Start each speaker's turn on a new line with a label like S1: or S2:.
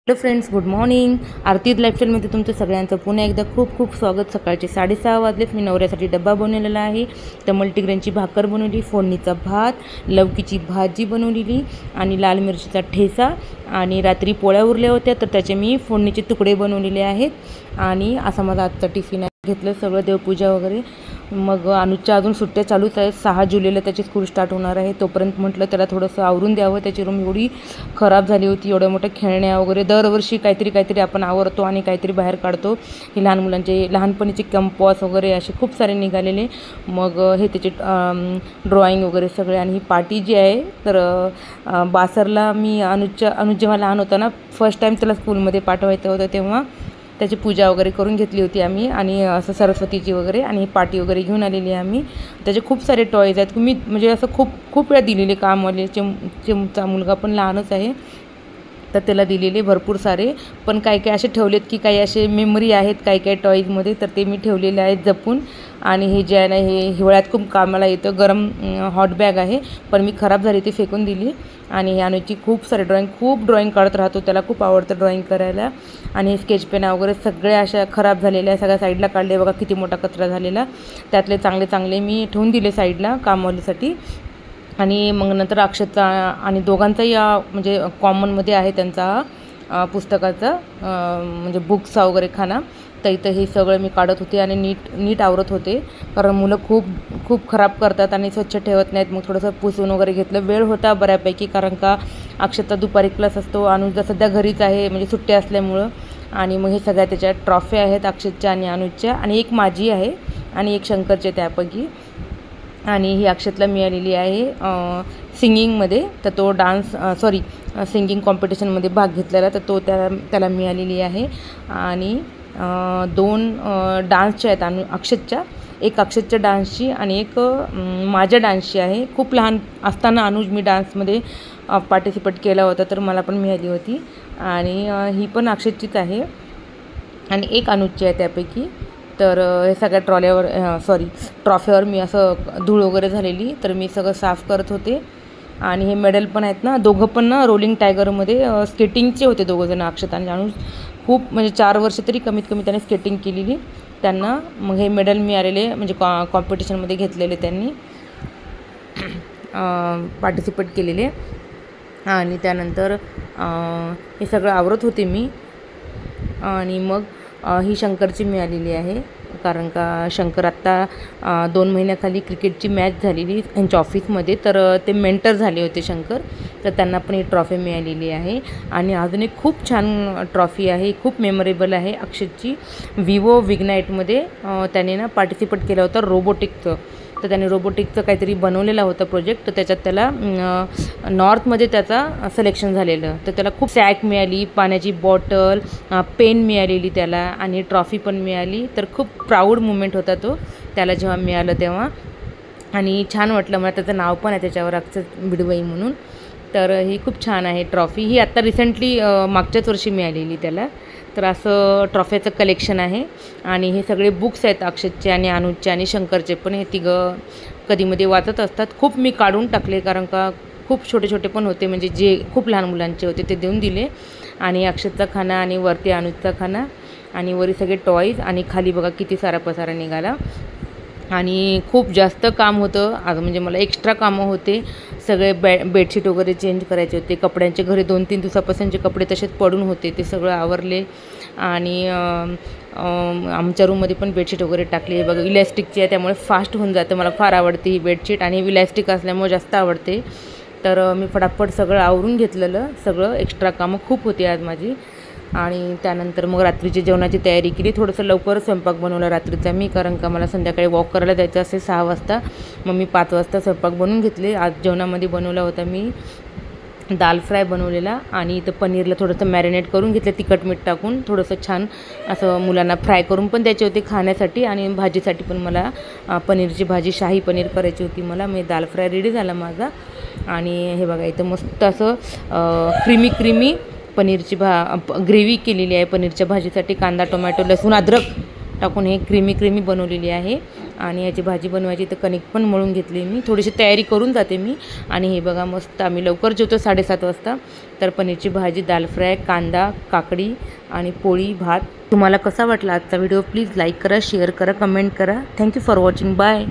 S1: Hello friends, good morning. Aarti लाईफस्टाईलमध्ये तुमचं सगळ्यांचं पुन्हा एकदा खूप खूप स्वागत. सकाळचे 6:30 वाजलेत. मी नवऱ्यासाठी डब्बा बनवलेला आहे. तर मल्टीग्रेनची भाकर बनवली, फोडणीचा भात, लवकीची भाजी बनवलेली आणि लाल मिरचीचा ठेचा आणि रात्री पोळ्या उरल्या होत्या तर त्याचे मी फोडणीचे तुकडे बनवलेले आहेत. आणि असा माझा आजचा टिफिन घेतलं सगळं, देवपूजा वगैरे. मग अनुजच्या अजून सुट्ट्या चालूच आहेत. 6 जुलैला त्याची स्कूल स्टार्ट होणार आहे. तोपर्यंत म्हटलं त्याला थोडंसं आवरून द्यावं. त्याची रूम एवढी खराब झाली होती, एवढ्या मोठ्या खेळण्या वगैरे. दरवर्षी काहीतरी आपण आवरतो आणि काहीतरी बाहेर काढतो. हे लहान मुलांचे लहानपणीचे कंपॉस वगैरे असे खूप सारे निघालेले. मग हे त्याचे ड्रॉइंग वगैरे सगळे. आणि ही पाटी जी आहे तर बासरला मी अनुज जेव्हा लहान होता ना, फर्स्ट टाईम त्याला स्कूलमध्ये पाठवायचं होतं तेव्हा त्याची पूजा वगैरे करून घेतली होती आम्ही. आणि असं सरस्वतीची वगैरे आणि पाटी वगैरे घेऊन आलेली आहे आम्ही. त्याचे खूप सारे टॉयज आहेत. मी म्हणजे असं खूप वेळा दिलेले कामवाले. चिमचा मुलगा पण लहानच आहे तर त्याला दिलेले भरपूर सारे. पण काही असे ठेवलेत की काही असे मेमरी आहेत काही टॉईजमध्ये, तर ते मी ठेवलेले आहेत जपून. आणि हे जे आहे ना, हे हिवाळ्यात खूप कामाला येतं. गरम हॉट बॅग आहे, पण मी खराब झाली ती फेकून दिली. आणि हे अनुची खूप सारे खूप ड्रॉईंग काढत राहतो. त्याला खूप आवडतं ड्रॉईंग करायला. आणि हे स्केच पेन वगैरे सगळ्या अशा खराब झालेल्या सगळ्या साईडला काढले. बघा किती मोठा कचरा झालेला. त्यातले चांगले मी ठेवून दिले साईडला कामवालीसाठी. आणि मग नंतर अक्षतचा आणि दोघांचाही म्हणजे कॉमनमध्ये आहे त्यांचा पुस्तकाचा म्हणजे बुक्स वगैरे खाना. तर इथं हे सगळं मी काढत होते आणि नीट आवरत होते. कारण मुलं खूप खराब करतात आणि स्वच्छ ठेवत नाहीत. मग थोडंसं पुसून वगैरे घेतलं. वेळ होता बऱ्यापैकी, कारण का अक्षतचा दुपारी क्लास असतो. अनुजचा सध्या घरीच आहे म्हणजे सुट्टी असल्यामुळं. आणि मग हे सगळ्या त्याच्या ट्रॉफी आहेत अक्षतच्या आणि अनुजच्या. आणि एक माझी आहे आणि एक शंकरचे त्यापैकी. आणि ही अक्षतला मिळालेली आहे सिंगिंगमध्ये. तर तो सिंगिंग कॉम्पिटिशनमध्ये भाग घेतलेला, तर तो त्याला मिळालेली आहे. आणि 2 डान्सच्या आहेत अक्षतच्या. एक अक्षतच्या डान्सची आणि एक माझ्या डान्सची आहे. खूप लहान असताना अनुज मी डान्समध्ये पार्टिसिपेट केला होता, तर मला पण मिळाली होती. आणि ही पण अक्षतचीच आहे आणि एक अनुजची आहे त्यापैकी. तर हे सगळ्या ट्रॉफीवर मी असं धूळ वगैरे झालेली, तर मी सगळं साफ करत होते. आणि हे मेडल पण आहेत ना, दोघं पण ना रोलिंग टायगरमध्ये स्केटिंगचे होते दोघंजण, अक्षत आणि अनुज. खूप म्हणजे 4 वर्ष तरी कमीत कमी त्याने स्केटिंग केलेली त्यांना. मग हे मेडल मिळालेले म्हणजे कॉम्पिटिशनमध्ये घेतलेले त्यांनी पार्टिसिपेट केलेले. आणि त्यानंतर हे सगळं आवरत होते मी. आणि मग ही शंकरची मिळालेली आहे, कारण का शंकर आत्ता 2 महिन्याखाली क्रिकेटची मॅच झालेली यांच्या ऑफिसमध्ये, तर ते मेंटर झाले होते शंकर. तर त्यांना पण ही ट्रॉफी मिळालेली आहे. आणि अजून एक खूप छान ट्रॉफी आहे, खूप मेमोरेबल आहे अक्षतची. विवो विग्नाईटमध्ये त्याने ना पार्टिसिपेट केलं होतं रोबोटिकचं. तर त्याने रोबोटिकचं काहीतरी बनवलेला होता प्रोजेक्ट. तर त्याच्यात त्याला नॉर्थमध्ये त्याचा सिलेक्शन झालेलं. तर त्याला खूप सॅक मिळाली, पाण्याची बॉटल, पेन मिळालेली त्याला आणि ट्रॉफी पण मिळाली. तर खूप प्राऊड मुमेंट होता तो त्याला जेव्हा मिळालं तेव्हा. आणि छान वाटलं मला. त्याचं नाव पण आहे त्याच्यावर, अक्षत बिडवई म्हणून. तर ही खूप छान आहे ट्रॉफी. ही आत्ता रिसेंटली मागच्याच वर्षी मिळालेली त्याला. तर असं ट्रॉफीचं कलेक्शन आहे. आणि हे सगळे बुक्स आहेत अक्षतचे आणि अनुजचे आणि शंकरचे पण. हे तिघं कधीमध्ये वाचत असतात. खूप मी काढून टाकले, कारण का खूप छोटे पण होते, म्हणजे जे खूप लहान मुलांचे होते ते देऊन दिले. आणि अक्षतचा खाना आणि वरती अनुजचा खाना आणि वरी सगळे टॉईज आणि खाली बघा किती सारा पसारा निघाला. आणि खूप जास्त काम होतं आज, म्हणजे मला एक्स्ट्रा कामं होते. सगळे बेडशीट वगैरे चेंज करायचे होते. कपड्यांचे घरी 2-3 दिवसापासूनचे कपडे तसेच पडून होते, ते सगळं आवरले. आणि आमच्या रूममध्ये पण बेडशीट वगैरे टाकली. हे बघा इलॅस्टिकची आहे, त्यामुळे फास्ट होऊन जातं. मला फार आवडते ही बेडशीट आणि इलॅस्टिक असल्यामुळे जास्त आवडते. तर मी फटाफट सगळं आवरून घेतलेलं. सगळं एक्स्ट्रा कामं खूप होती आज माझी. आणि त्यानंतर मग रात्रीची जेवणाची तयारी केली. थोडंसं लवकरच स्वयंपाक बनवला रात्रीचा मी, कारण का मला संध्याकाळी वॉक करायला जायचं असेल 6 वाजता. मग मी 5 वाजता स्वयंपाक बनवून घेतले. आज जेवणामध्ये बनवला होता मी दाल फ्राय बनवलेला. आणि इथं पनीरला थोडंसं मॅरिनेट करून घेतलं तिखट मीठ टाकून. थोडंसं छान असं मुलांना फ्राय करून पण द्यायचे होते खाण्यासाठी. आणि भाजीसाठी पण मला पनीरची भाजी, शाही पनीर करायची होती मला. मी दाल फ्राय रेडी झाला माझा. आणि हे बघा इथं मस्त असं क्रीमी पनीरची ग्रेव्ही केलेली आहे पनीरच्या भाजीसाठी. कांदा, टोमॅटो, लसूण, अद्रक टाकून हे क्रीमी बनवलेली आहे. आणि याची भाजी बनवायची तर कणिक पण मळून घेतली मी, थोडीशी तयारी करून जाते मी. आणि हे बघा मस्त आम्ही लवकर जेवतो 7:30 वाजता. तर पनीरची भाजी, दाल फ्राय, कांदा, काकडी आणि पोळी भात. तुम्हाला कसा वाटला आजचा व्हिडिओ प्लीज लाईक करा, शेअर करा, कमेंट करा. Thank you for watching. बाय.